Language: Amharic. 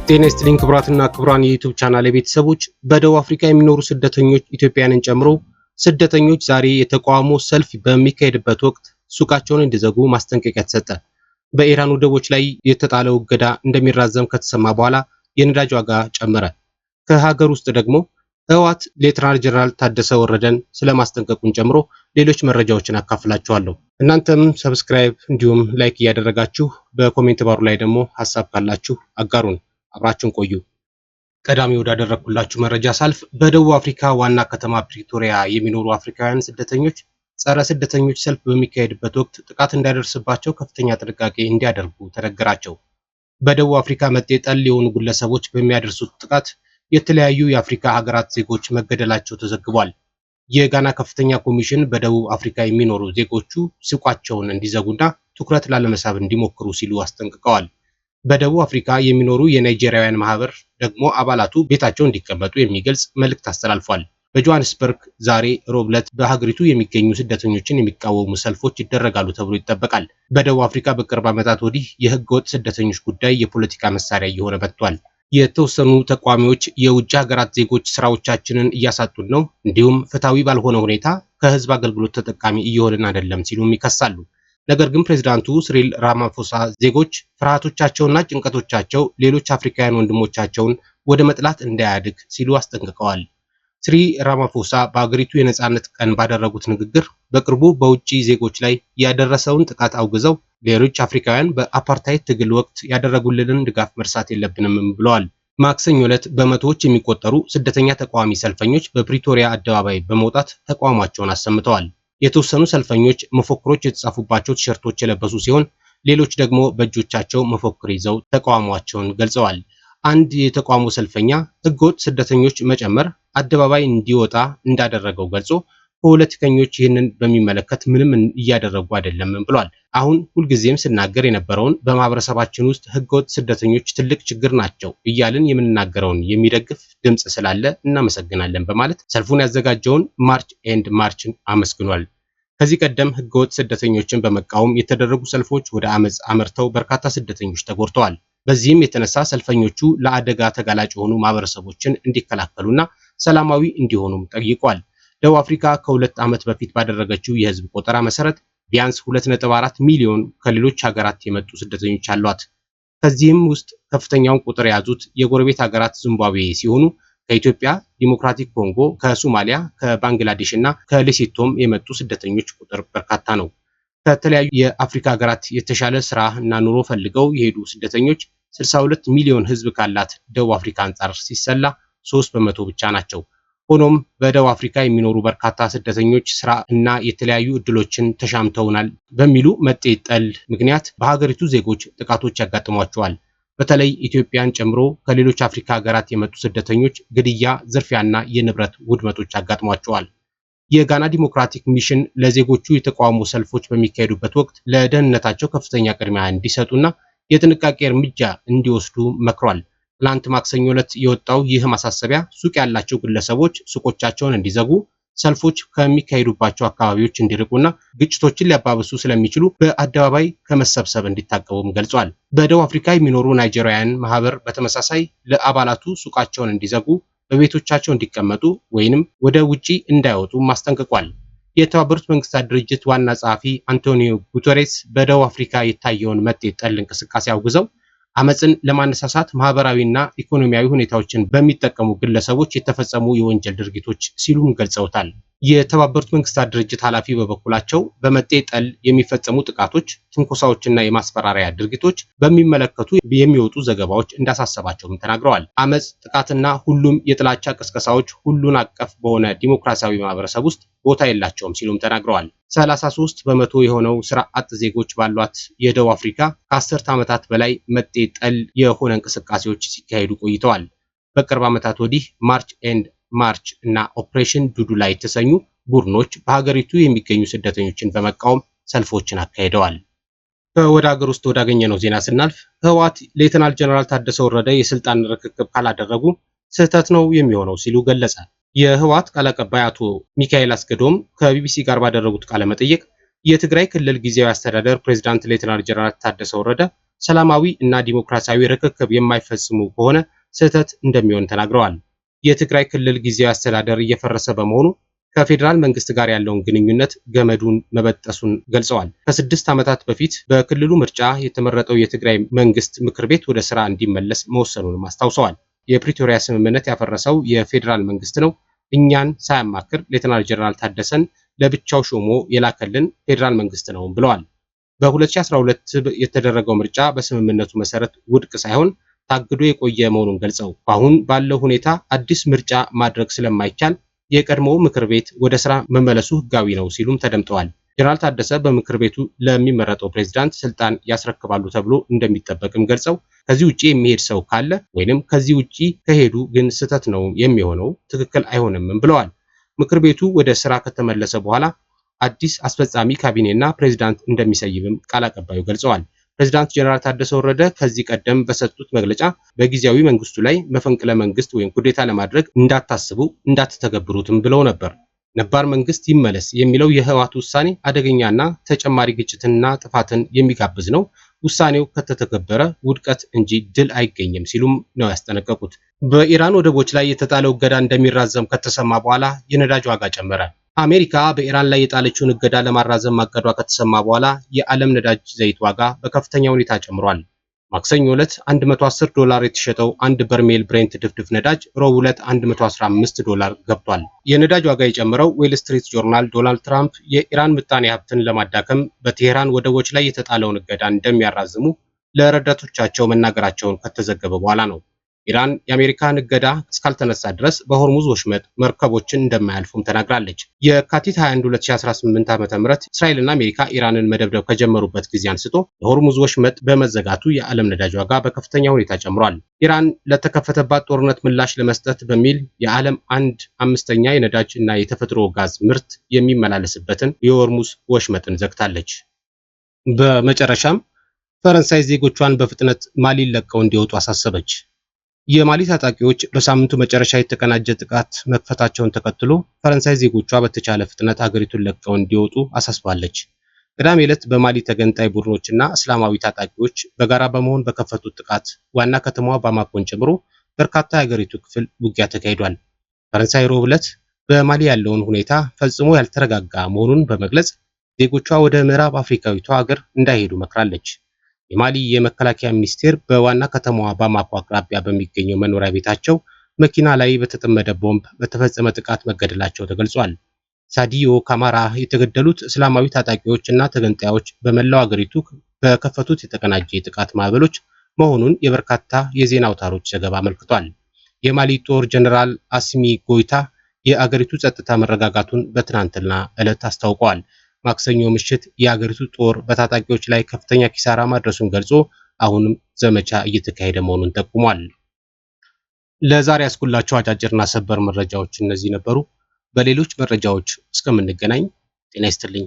ጤና ይስጥልኝ ክቡራትና ክቡራን የዩቲዩብ ቻናል ቤተሰቦች፣ በደቡብ አፍሪካ የሚኖሩ ስደተኞች ኢትዮጵያውያንን ጨምሮ ስደተኞች ዛሬ የተቃውሞ ሰልፍ በሚካሄድበት ወቅት ሱቃቸውን እንዲዘጉ ማስጠንቀቂያ ተሰጠ። በኢራን ወደቦች ላይ የተጣለው እገዳ እንደሚራዘም ከተሰማ በኋላ የነዳጅ ዋጋ ጨመረ። ከሀገር ውስጥ ደግሞ ህወሓት ሌተናል ጀነራል ታደሰ ወረደን ስለማስጠንቀቁን ጨምሮ ሌሎች መረጃዎችን አካፍላችኋለሁ። እናንተም ሰብስክራይብ እንዲሁም ላይክ እያደረጋችሁ በኮሜንት ባሩ ላይ ደግሞ ሐሳብ ካላችሁ አጋሩን። አብራችሁን ቆዩ። ቀዳሚ ወዳደረኩላችሁ መረጃ ሳልፍ በደቡብ አፍሪካ ዋና ከተማ ፕሪቶሪያ የሚኖሩ አፍሪካውያን ስደተኞች ጸረ ስደተኞች ሰልፍ በሚካሄድበት ወቅት ጥቃት እንዳይደርስባቸው ከፍተኛ ጥንቃቄ እንዲያደርጉ ተነገራቸው። በደቡብ አፍሪካ መጤ ጠል የሆኑ ግለሰቦች በሚያደርሱት ጥቃት የተለያዩ የአፍሪካ ሀገራት ዜጎች መገደላቸው ተዘግቧል። የጋና ከፍተኛ ኮሚሽን በደቡብ አፍሪካ የሚኖሩ ዜጎቹ ሱቃቸውን እንዲዘጉና ትኩረት ላለመሳብ እንዲሞክሩ ሲሉ አስጠንቅቀዋል። በደቡብ አፍሪካ የሚኖሩ የናይጄሪያውያን ማህበር ደግሞ አባላቱ ቤታቸው እንዲቀመጡ የሚገልጽ መልእክት አስተላልፏል። በጆሃንስበርግ ዛሬ ሮብ ዕለት በሀገሪቱ የሚገኙ ስደተኞችን የሚቃወሙ ሰልፎች ይደረጋሉ ተብሎ ይጠበቃል። በደቡብ አፍሪካ በቅርብ ዓመታት ወዲህ የህገወጥ ስደተኞች ጉዳይ የፖለቲካ መሳሪያ እየሆነ መጥቷል። የተወሰኑ ተቋሚዎች የውጭ ሀገራት ዜጎች ስራዎቻችንን እያሳጡን ነው፣ እንዲሁም ፍትሐዊ ባልሆነ ሁኔታ ከህዝብ አገልግሎት ተጠቃሚ እየሆንን አይደለም ሲሉም ይከሳሉ። ነገር ግን ፕሬዝዳንቱ ሲሪል ራማፎሳ ዜጎች ፍርሃቶቻቸውና ጭንቀቶቻቸው ሌሎች አፍሪካውያን ወንድሞቻቸውን ወደ መጥላት እንዳያድግ ሲሉ አስጠንቅቀዋል። ሲሪል ራማፎሳ በአገሪቱ የነጻነት ቀን ባደረጉት ንግግር በቅርቡ በውጭ ዜጎች ላይ ያደረሰውን ጥቃት አውግዘው ሌሎች አፍሪካውያን በአፓርታይድ ትግል ወቅት ያደረጉልንን ድጋፍ መርሳት የለብንም ብለዋል። ማክሰኞ ዕለት በመቶዎች የሚቆጠሩ ስደተኛ ተቃዋሚ ሰልፈኞች በፕሪቶሪያ አደባባይ በመውጣት ተቃውሟቸውን አሰምተዋል። የተወሰኑ ሰልፈኞች መፈክሮች የተጻፉባቸው ቲሸርቶች የለበሱ ሲሆን ሌሎች ደግሞ በእጆቻቸው መፈክር ይዘው ተቃውሟቸውን ገልጸዋል። አንድ የተቃውሞ ሰልፈኛ ህገወጥ ስደተኞች መጨመር አደባባይ እንዲወጣ እንዳደረገው ገልጾ ፖለቲከኞች ይህንን በሚመለከት ምንም እያደረጉ አይደለም ብሏል። አሁን ሁልጊዜም ስናገር የነበረውን በማህበረሰባችን ውስጥ ህገወጥ ስደተኞች ትልቅ ችግር ናቸው እያልን የምንናገረውን የሚደግፍ ድምጽ ስላለ እናመሰግናለን በማለት ሰልፉን ያዘጋጀውን ማርች ኤንድ ማርችን አመስግኗል። ከዚህ ቀደም ህገወጥ ስደተኞችን በመቃወም የተደረጉ ሰልፎች ወደ አመጽ አመርተው በርካታ ስደተኞች ተጎድተዋል። በዚህም የተነሳ ሰልፈኞቹ ለአደጋ ተጋላጭ የሆኑ ማህበረሰቦችን እንዲከላከሉና ሰላማዊ እንዲሆኑም ጠይቋል። ደቡብ አፍሪካ ከሁለት ዓመት በፊት ባደረገችው የህዝብ ቆጠራ መሰረት ቢያንስ 2.4 ሚሊዮን ከሌሎች ሀገራት የመጡ ስደተኞች አሏት። ከዚህም ውስጥ ከፍተኛውን ቁጥር የያዙት የጎረቤት ሀገራት ዚምባብዌ ሲሆኑ ከኢትዮጵያ፣ ዲሞክራቲክ ኮንጎ፣ ከሶማሊያ፣ ከባንግላዴሽ እና ከሌሶቶም የመጡ ስደተኞች ቁጥር በርካታ ነው። ከተለያዩ የአፍሪካ ሀገራት የተሻለ ስራ እና ኑሮ ፈልገው የሄዱ ስደተኞች 62 ሚሊዮን ህዝብ ካላት ደቡብ አፍሪካ አንጻር ሲሰላ 3 በመቶ ብቻ ናቸው። ሆኖም በደቡብ አፍሪካ የሚኖሩ በርካታ ስደተኞች ስራ እና የተለያዩ እድሎችን ተሻምተውናል በሚሉ መጤ ጠል ምክንያት በሀገሪቱ ዜጎች ጥቃቶች ያጋጥሟቸዋል። በተለይ ኢትዮጵያን ጨምሮ ከሌሎች አፍሪካ ሀገራት የመጡ ስደተኞች ግድያ፣ ዝርፊያና የንብረት ውድመቶች ያጋጥሟቸዋል። የጋና ዲሞክራቲክ ሚሽን ለዜጎቹ የተቃውሞ ሰልፎች በሚካሄዱበት ወቅት ለደህንነታቸው ከፍተኛ ቅድሚያ እንዲሰጡና የጥንቃቄ እርምጃ እንዲወስዱ መክሯል። ትላንት ማክሰኞ ዕለት የወጣው ይህ ማሳሰቢያ ሱቅ ያላቸው ግለሰቦች ሱቆቻቸውን እንዲዘጉ፣ ሰልፎች ከሚካሄዱባቸው አካባቢዎች እንዲርቁና ግጭቶችን ሊያባብሱ ስለሚችሉ በአደባባይ ከመሰብሰብ እንዲታቀቡም ገልጿል። በደቡብ አፍሪካ የሚኖሩ ናይጄሪያውያን ማህበር በተመሳሳይ ለአባላቱ ሱቃቸውን እንዲዘጉ፣ በቤቶቻቸው እንዲቀመጡ ወይንም ወደ ውጪ እንዳይወጡ አስጠንቅቋል። የተባበሩት መንግስታት ድርጅት ዋና ጸሐፊ አንቶኒዮ ጉተሬስ በደቡብ አፍሪካ የታየውን መጤ ጠል እንቅስቃሴ አውግዘው አመጽን ለማነሳሳት ማህበራዊና ኢኮኖሚያዊ ሁኔታዎችን በሚጠቀሙ ግለሰቦች የተፈጸሙ የወንጀል ድርጊቶች ሲሉም ገልጸውታል። የተባበሩት መንግስታት ድርጅት ኃላፊ በበኩላቸው በመጤ ጠል የሚፈጸሙ ጥቃቶች፣ ትንኮሳዎችና የማስፈራሪያ ድርጊቶች በሚመለከቱ የሚወጡ ዘገባዎች እንዳሳሰባቸውም ተናግረዋል። አመጽ፣ ጥቃትና ሁሉም የጥላቻ ቅስቀሳዎች ሁሉን አቀፍ በሆነ ዲሞክራሲያዊ ማህበረሰብ ውስጥ ቦታ የላቸውም ሲሉም ተናግረዋል። 33 በመቶ የሆነው ስራ አጥ ዜጎች ባሏት የደቡብ አፍሪካ ከ10 ዓመታት በላይ መጤ ጠል የሆነ እንቅስቃሴዎች ሲካሄዱ ቆይተዋል። በቅርብ ዓመታት ወዲህ ማርች ኤንድ ማርች እና ኦፕሬሽን ዱዱላ የተሰኙ ቡድኖች በሀገሪቱ የሚገኙ ስደተኞችን በመቃወም ሰልፎችን አካሂደዋል። ወደ ሀገር ውስጥ ወዳገኘነው ዜና ስናልፍ ህወሓት ሌተናል ጀነራል ታደሰ ወረደ የስልጣን ርክክብ ካላደረጉ ስህተት ነው የሚሆነው ሲሉ ገለጸ። የህወሓት ቃል አቀባይ አቶ ሚካኤል አስገዶም ከቢቢሲ ጋር ባደረጉት ቃለ መጠይቅ የትግራይ ክልል ጊዜያዊ አስተዳደር ፕሬዝዳንት ሌተናል ጀነራል ታደሰ ወረደ ሰላማዊ እና ዲሞክራሲያዊ ርክክብ የማይፈጽሙ ከሆነ ስህተት እንደሚሆን ተናግረዋል። የትግራይ ክልል ጊዜያዊ አስተዳደር እየፈረሰ በመሆኑ ከፌዴራል መንግስት ጋር ያለውን ግንኙነት ገመዱን መበጠሱን ገልጸዋል። ከ6 ዓመታት በፊት በክልሉ ምርጫ የተመረጠው የትግራይ መንግስት ምክር ቤት ወደ ስራ እንዲመለስ መወሰኑንም አስታውሰዋል። የፕሪቶሪያ ስምምነት ያፈረሰው የፌዴራል መንግስት ነው፣ እኛን ሳያማክር ሌተናል ጀነራል ታደሰን ለብቻው ሾሞ የላከልን ፌዴራል መንግስት ነው ብለዋል። በ2012 የተደረገው ምርጫ በስምምነቱ መሰረት ውድቅ ሳይሆን ታግዶ የቆየ መሆኑን ገልጸው አሁን ባለው ሁኔታ አዲስ ምርጫ ማድረግ ስለማይቻል የቀድሞው ምክር ቤት ወደ ስራ መመለሱ ህጋዊ ነው ሲሉም ተደምጠዋል። ጀነራል ታደሰ በምክር ቤቱ ለሚመረጠው ፕሬዝዳንት ስልጣን ያስረክባሉ ተብሎ እንደሚጠበቅም ገልጸው ከዚህ ውጪ የሚሄድ ሰው ካለ ወይንም ከዚህ ውጪ ከሄዱ ግን ስህተት ነው የሚሆነው፣ ትክክል አይሆንም ብለዋል። ምክር ቤቱ ወደ ስራ ከተመለሰ በኋላ አዲስ አስፈጻሚ ካቢኔና ፕሬዝዳንት እንደሚሰይምም ቃል አቀባዩ ገልጸዋል። ፕሬዝዳንት ጀነራል ታደሰ ወረደ ከዚህ ቀደም በሰጡት መግለጫ በጊዜያዊ መንግስቱ ላይ መፈንቅለ መንግስት ወይም ኩዴታ ለማድረግ እንዳታስቡ እንዳትተገብሩትም ብለው ነበር። ነባር መንግስት ይመለስ የሚለው የህወሓት ውሳኔ አደገኛና ተጨማሪ ግጭትንና ጥፋትን የሚጋብዝ ነው። ውሳኔው ከተተገበረ ውድቀት እንጂ ድል አይገኝም ሲሉም ነው ያስጠነቀቁት። በኢራን ወደቦች ላይ የተጣለው እገዳ እንደሚራዘም ከተሰማ በኋላ የነዳጅ ዋጋ ጨመረ። አሜሪካ በኢራን ላይ የጣለችውን እገዳ ለማራዘም ማቀዷ ከተሰማ በኋላ የዓለም ነዳጅ ዘይት ዋጋ በከፍተኛ ሁኔታ ጨምሯል። ማክሰኞ ዕለት $110 የተሸጠው አንድ በርሜል ብሬንት ድፍድፍ ነዳጅ ረቡዕ ዕለት $115 ገብቷል። የነዳጅ ዋጋ የጨመረው ዌል ስትሪት ጆርናል ዶናልድ ትራምፕ የኢራን ምጣኔ ሀብትን ለማዳከም በቴሄራን ወደቦች ላይ የተጣለውን እገዳ እንደሚያራዝሙ ለረዳቶቻቸው መናገራቸውን ከተዘገበ በኋላ ነው። ኢራን የአሜሪካን እገዳ እስካልተነሳ ድረስ በሆርሙዝ ወሽመጥ መርከቦችን እንደማያልፉም ተናግራለች። የካቲት 21 2018 ዓ.ም እስራኤልና አሜሪካ ኢራንን መደብደብ ከጀመሩበት ጊዜ አንስቶ የሆርሙዝ ወሽመጥ በመዘጋቱ የዓለም ነዳጅ ዋጋ በከፍተኛ ሁኔታ ጨምሯል። ኢራን ለተከፈተባት ጦርነት ምላሽ ለመስጠት በሚል የዓለም 1/5 የነዳጅ እና የተፈጥሮ ጋዝ ምርት የሚመላለስበትን የሆርሙዝ ወሽመጥን ዘግታለች። በመጨረሻም ፈረንሳይ ዜጎቿን በፍጥነት ማሊን ለቀው እንዲወጡ አሳሰበች። የማሊ ታጣቂዎች በሳምንቱ መጨረሻ የተቀናጀ ጥቃት መክፈታቸውን ተከትሎ ፈረንሳይ ዜጎቿ በተቻለ ፍጥነት አገሪቱን ለቀው እንዲወጡ አሳስባለች። ቅዳሜ ዕለት በማሊ ተገንጣይ ቡድኖችና እስላማዊ ታጣቂዎች በጋራ በመሆን በከፈቱት ጥቃት ዋና ከተማዋ ባማኮን ጨምሮ በርካታ የአገሪቱ ክፍል ውጊያ ተካሂዷል። ፈረንሳይ ረቡዕ ዕለት በማሊ ያለውን ሁኔታ ፈጽሞ ያልተረጋጋ መሆኑን በመግለጽ ዜጎቿ ወደ ምዕራብ አፍሪካዊቷ ሀገር እንዳይሄዱ መክራለች። የማሊ የመከላከያ ሚኒስቴር በዋና ከተማዋ ባማኮ አቅራቢያ በሚገኘው መኖሪያ ቤታቸው መኪና ላይ በተጠመደ ቦምብ በተፈጸመ ጥቃት መገደላቸው ተገልጿል። ሳዲዮ ካማራ የተገደሉት እስላማዊ ታጣቂዎች እና ተገንጣዮች በመላው አገሪቱ በከፈቱት የተቀናጀ የጥቃት ማዕበሎች መሆኑን የበርካታ የዜና አውታሮች ዘገባ አመልክቷል። የማሊ ጦር ጀነራል አሲሚ ጎይታ የአገሪቱ ጸጥታ መረጋጋቱን በትናንትና ዕለት አስታውቀዋል። ማክሰኞ ምሽት የአገሪቱ ጦር በታጣቂዎች ላይ ከፍተኛ ኪሳራ ማድረሱን ገልጾ አሁንም ዘመቻ እየተካሄደ መሆኑን ጠቁሟል። ለዛሬ ያስኩላችሁ አጫጭርና ሰበር መረጃዎች እነዚህ ነበሩ። በሌሎች መረጃዎች እስከምንገናኝ ጤና ይስጥልኝ።